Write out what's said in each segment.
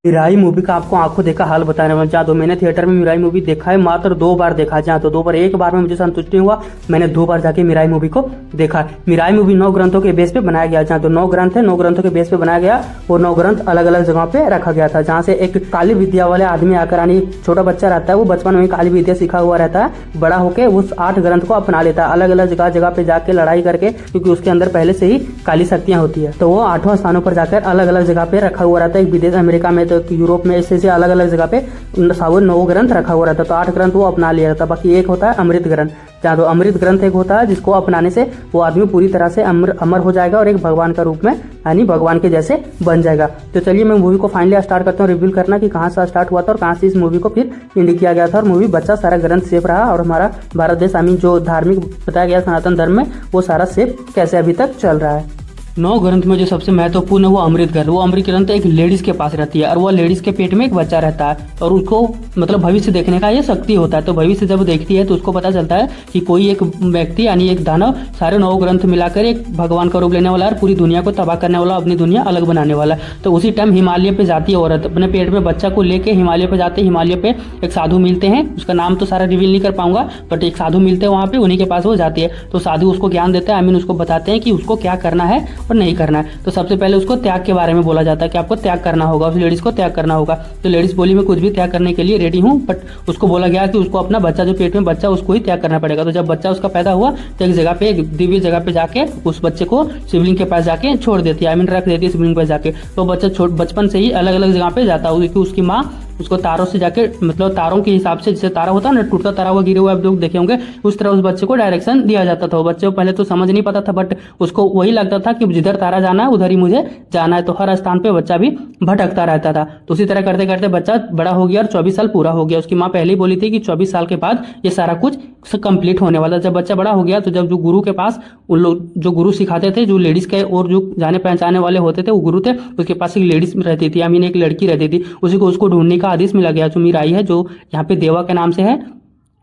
Mirae movie का आपको आंखों देखा हाल बताने वाला। जहाँ तो मैंने थिएटर में मिराई मूवी देखा है, मात्र 2 बार देखा है। जहाँ तो 2 बार, एक बार में मुझे संतुष्टि हुआ, मैंने 2 बार जाके मिराई मूवी को देखा है। मिराई मूवी 9 ग्रंथों के बेस पे बनाया गया। जहाँ तो 9 ग्रंथ है, 9 ग्रंथों के बेस पे बनाया गया। वो 9 ग्रंथ अलग अलग जगह पे रखा गया था। जहाँ से एक काली विद्या वाले आदमी आकर, यानी छोटा बच्चा रहता है, वो बचपन में काली विद्या सीखा हुआ रहता है, बड़ा होकर उस 8 ग्रंथ को अपना लेता है, अलग अलग जगह जगह पे जाके लड़ाई करके, क्योंकि उसके अंदर पहले से ही काली शक्तियां होती है। तो वो 8वां स्थानों पर जाकर अलग अलग जगह पे रखा हुआ रहता है। एक विदेश, अमेरिका में, तो यूरोप में, ऐसे अलग अलग जगह पे 9 ग्रंथ रखा हुआ रहता है। तो 8 ग्रंथ वो अपना लिया रहता है। बाकी एक होता है अमृत ग्रंथ। जहाँ तो अमृत ग्रंथ एक होता है जिसको अपनाने से वो आदमी पूरी तरह से अमर हो जाएगा और एक भगवान का रूप में, यानी भगवान के जैसे बन जाएगा। तो चलिए मैं मूवी को फाइनली स्टार्ट करता हूँ, रिव्यू करना कि कहाँ से स्टार्ट हुआ था और कहाँ से इस मूवी को फिर इंड किया गया था। और मूवी बच्चा सारा ग्रंथ सेफ रहा और हमारा भारत देश, आई मीन जो धार्मिक बताया गया सनातन धर्म में, वो सारा सेफ कैसे अभी तक चल रहा है। 9 ग्रंथ में जो सबसे महत्वपूर्ण है वो अमृत ग्रंथ। वो अमृत ग्रंथ एक लेडीज के पास रहती है और वो लेडीज के पेट में एक बच्चा रहता है और उसको मतलब भविष्य देखने का ये शक्ति होता है। तो भविष्य जब देखती है तो उसको पता चलता है कि कोई एक व्यक्ति, यानी एक दानव, सारे 9 ग्रंथ मिलाकर एक भगवान का रूप लेने वाला है, पूरी दुनिया को तबाह करने वाला, अपनी दुनिया अलग बनाने वाला है। तो उसी टाइम हिमालय पे जाती है औरत, अपने पेट में बच्चा को लेके हिमालय पे जाते हैं। हिमालय पे एक साधु मिलते हैं, उसका नाम तो सारा रिवील नहीं कर पाऊंगा, बट एक साधु मिलते हैं वहाँ पे, उन्हीं के पास वो जाती है। तो साधु उसको ज्ञान देते हैं, आई मीन उसको बताते हैं कि उसको क्या करना है और नहीं करना है। तो सबसे पहले उसको त्याग के बारे में बोला जाता है कि आपको त्याग करना होगा, उस लेडीज को त्याग करना होगा। तो लेडीज बोली मैं कुछ भी त्याग करने के लिए रेडी हूँ, बट उसको बोला गया कि उसको अपना बच्चा, जो पेट में बच्चा, उसको ही त्याग करना पड़ेगा। तो जब बच्चा उसका पैदा हुआ तो एक जगह पे, एक दिव्य जगह पे जाके उस बच्चे को शिवलिंग के पास जाके छोड़ देती है, आई मीन रख देती है शिवलिंग पे जाके। तो बच्चा बचपन से ही अलग अलग जगह पे जाता है, क्योंकि उसकी माँ उसको तारों से जाके, मतलब तारों के हिसाब से, जैसे तारा होता है ना, टूटता तारा हुआ गिरे हुए आप लोग देखे होंगे, उस तरह उस बच्चे को डायरेक्शन दिया जाता था। वो बच्चे को पहले तो समझ नहीं पता था, बट उसको वही लगता था कि जिधर तारा जाना है उधर ही मुझे जाना है। तो हर स्थान पे बच्चा भी भटकता रहता था। तो उसी तरह करते करते बच्चा बड़ा हो गया और 24 साल पूरा हो गया। उसकी माँ पहले ही बोली थी कि 24 साल के बाद ये सारा कुछ कंप्लीट होने वाला। जब बच्चा बड़ा हो गया तो जब जो गुरु के पास, उन लोग जो गुरु सिखाते थे, जो लेडीज के और जो जाने पहचाने वाले होते थे वो गुरु थे, उसके पास एक लेडीज रहती थी, आई मीन एक लड़की रहती थी। उसी को उसको ढूंढने का आदेश मिला गया। जो मिराई है, जो यहाँ पे देवा के नाम से है,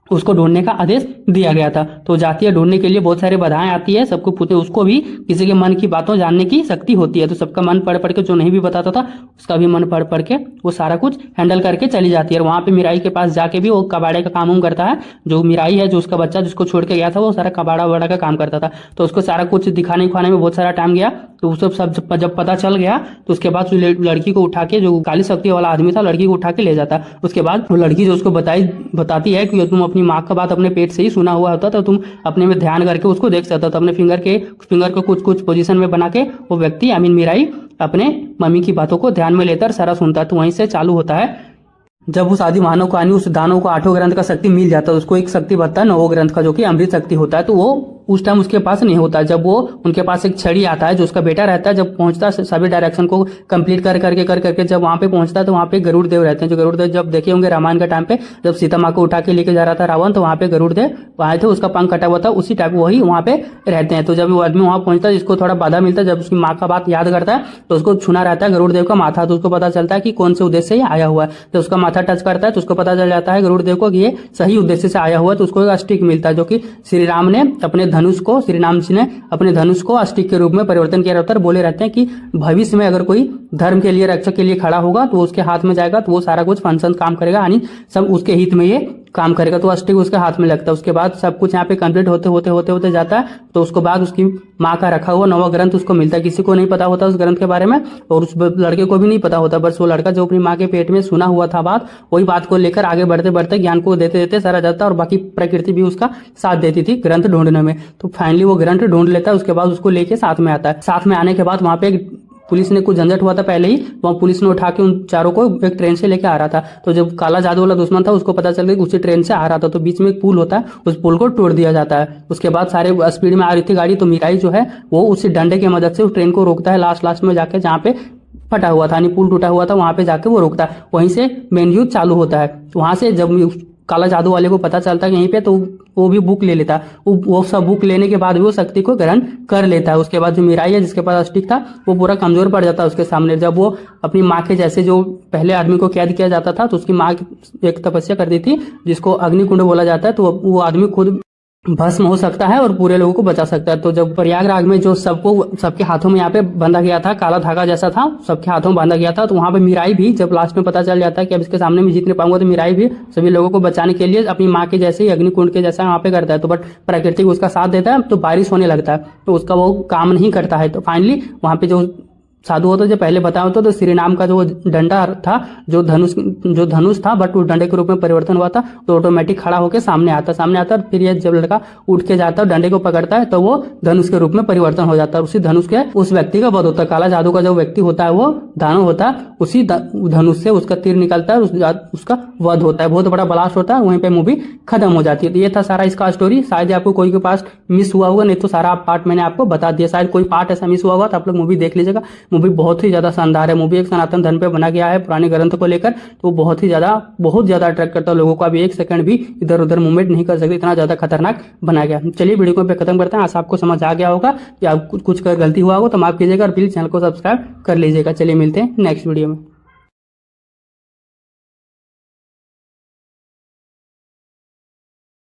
उसको ढूंढने का आदेश दिया गया था। तो जाती है ढूंढने के लिए, बहुत सारे बाधाएं आती है, सबको पूछते, उसको भी किसी के मन की बातों जानने की शक्ति होती है। तो सबका मन पढ़ पढ़ के, जो नहीं भी बताता था उसका भी मन पढ़ पढ़ के वो सारा कुछ हैंडल करके चली जाती है। और वहां पे मिराई के पास जाके भी वो कबाड़े का काम करता है। जो मिराई है, जो उसका बच्चा जिसको छोड़ के गया था, वो सारा कबाड़ा वबाड़ा का काम करता था। तो उसको सारा कुछ दिखाने उखाने में बहुत सारा टाइम गया। तो उस सब जब पता चल गया तो उसके बाद लड़की को उठा के, जो काली शक्ति वाला आदमी था, लड़की को उठा के ले जाता। उसके बाद वो लड़की जो उसको बताती है कि तुम अपनी माँ का बात अपने पेट से ही सुना हुआ होता, तो तुम अपने में ध्यान करके उसको देख सकते हो। तो अपने फिंगर को कुछ पोजीशन में बना के वो व्यक्ति, आई मीन मिराई, अपने मम्मी की बातों को ध्यान में लेकर सारा सुनता है। तो वहीं से चालू होता है। जब उस आदि मानव को, यानी उस दानव को 8 ग्रंथ का शक्ति मिल जाता है, उसको एक शक्ति बढ़ता है 9 ग्रंथ का, जो कि अमृत शक्ति होता है। तो वो उस टाइम उसके पास नहीं होता। जब वो उनके पास एक छड़ी आता है, जो उसका बेटा रहता है, जब पहुंचता है सभी डायरेक्शन को कंप्लीट कर करके जब वहां पे पहुंचता है, तो वहां पे गरुड़ देव रहते हैं। जो गरुड़ देव जब देखे होंगे रामायण के टाइम पे, जब सीता माँ को उठा के लेके जा रहा था रावण, तो वहां पे गरुड़ देव आए थे, उसका पंख कटा हुआ था, उसी टाइप वही वहां पे रहते हैं। तो जब वो आदमी वहां पहुंचता है, जिसको थोड़ा बाधा मिलता है, जब उसकी माँ का बात याद करता है तो उसको छूना रहता है गरुड़ देव का माथा। तो उसको पता चलता है कि कौन से उद्देश्य से आया हुआ है। जब उसका माथा टच करता है तो उसको पता चल जाता है गरुड़ देव को कि ये सही उद्देश्य से आया हुआ है। तो उसको एक स्टिक मिलता है, जो कि श्री राम ने अपने धनुष को, श्री राम जी ने अपने धनुष को स्टिक के रूप में परिवर्तन किया रहता है। बोले रहते हैं कि भविष्य में अगर कोई धर्म के लिए, रक्षक के लिए खड़ा होगा तो उसके हाथ में जाएगा, तो वो सारा कुछ फंक्शन काम करेगा, यानी सब उसके हित में ये काम करेगा। तो स्टिक उसके हाथ में लगता है। उसके बाद सब कुछ यहाँ पे कंप्लीट होते जाता है। तो उसके बाद उसकी माँ का रखा हुआ 9वां ग्रंथ उसको मिलता है। किसी को नहीं पता होता उस ग्रंथ के बारे में, और उस लड़के को भी नहीं पता होता। बस वो लड़का जो अपनी माँ के पेट में सुना हुआ था बात, वही बात को लेकर आगे बढ़ते बढ़ते ज्ञान को देते देते सारा जाता है। और बाकी प्रकृति भी उसका साथ देती थी ग्रंथ ढूंढने में। तो फाइनली वो ग्रंथ ढूंढ लेता है। उसके बाद उसको लेके साथ में आता है। साथ में आने के बाद वहां पे पुलिस ने कुछ झंझट हुआ था पहले ही, वहाँ पुलिस ने उठा के उन चारों को एक ट्रेन से लेके आ रहा था। तो जब काला जादू वाला दुश्मन था, उसको पता चल गया कि उसी ट्रेन से आ रहा था। तो बीच में एक पुल होता है, उस पुल को तोड़ दिया जाता है। उसके बाद सारे स्पीड में आ रही थी गाड़ी, तो मिराई जो है वो उसी डंडे की मदद से उस ट्रेन को रोकता है। लास्ट में जाके जहाँ पे फटा हुआ था, यानी पुल टूटा हुआ था, वहां पे जाके वो रोकता है। वहीं से मेन युद्ध चालू होता है। वहां से जब काला जादू वाले को पता चलता है यहीं पे, तो वो भी बुक ले लेता है। वो सब बुक लेने के बाद भी वो शक्ति को ग्रहण कर लेता है। उसके बाद जो मिराई है, जिसके पास स्टिक था, वो पूरा कमजोर पड़ जाता है उसके सामने। जब वो अपनी माँ के जैसे, जो पहले आदमी को कैद किया जाता था, तो उसकी माँ एक तपस्या कर दी थी, जिसको अग्निकुंड बोला जाता है। तो वो आदमी खुद भस्म हो सकता है और पूरे लोगों को बचा सकता है। तो जब प्रयागराज में जो सबके हाथों में यहाँ पे बांधा गया था, काला धागा जैसा था, सबके हाथों में बांधा गया था, तो वहां पे मीराई भी जब लास्ट में पता चल जाता है कि अब इसके सामने मैं जीत नहीं पाऊंगा, तो मीराई भी सभी लोगों को बचाने के लिए अपनी माँ के जैसे ही अग्निकुंड के जैसा वहां पे करता है। तो बट प्रकृति उसका साथ देता है, तो बारिश होने लगता है, तो उसका वो काम नहीं करता है। तो फाइनली वहां पे जो साधु होता जो पहले बताया होता, तो श्री राम का जो डंडा था, जो धनुष था, बट उस डंडे के रूप में परिवर्तन हुआ था, तो ऑटोमेटिक खड़ा होकर सामने आता। फिर ये जब लड़का उठ के जाता है डंडे को पकड़ता है, तो वो धनुष के रूप में परिवर्तन हो जाता है। उसी धनुष के उस व्यक्ति का वध होता है। काला जादू का जो व्यक्ति होता है वो दानव होता है, उसी धनुष से उसका तीर निकलता है, उसका वध होता है। बहुत बड़ा ब्लास्ट होता है, वहीं पे मूवी खत्म हो जाती है। तो ये था सारा इसका स्टोरी। शायद आपको कोई के पास मिस हुआ होगा, नहीं तो सारा पार्ट मैंने आपको बता दिया। शायद कोई पार्ट ऐसा मिस हुआ होगा, तो आप लोग मूवी देख लीजिएगा। मूवी बहुत ही ज्यादा शानदार है। मूवी एक सनातन धर्म पे बना गया है, पुराने ग्रंथ को लेकर, तो बहुत ज्यादा अट्रैक्ट करता है लोगों को। अभी एक सेकंड भी इधर उधर मूवमेंट नहीं कर सकते, इतना ज्यादा खतरनाक बना गया। चलिए वीडियो को पे खत्म करते हैं। आशा आपको समझ आ गया होगा कि आप कुछ गलती हुआ होगा तो माफ कीजिएगा, और प्लीज चैनल को सब्सक्राइब कर लीजिएगा। चलिए मिलते हैं नेक्स्ट वीडियो में।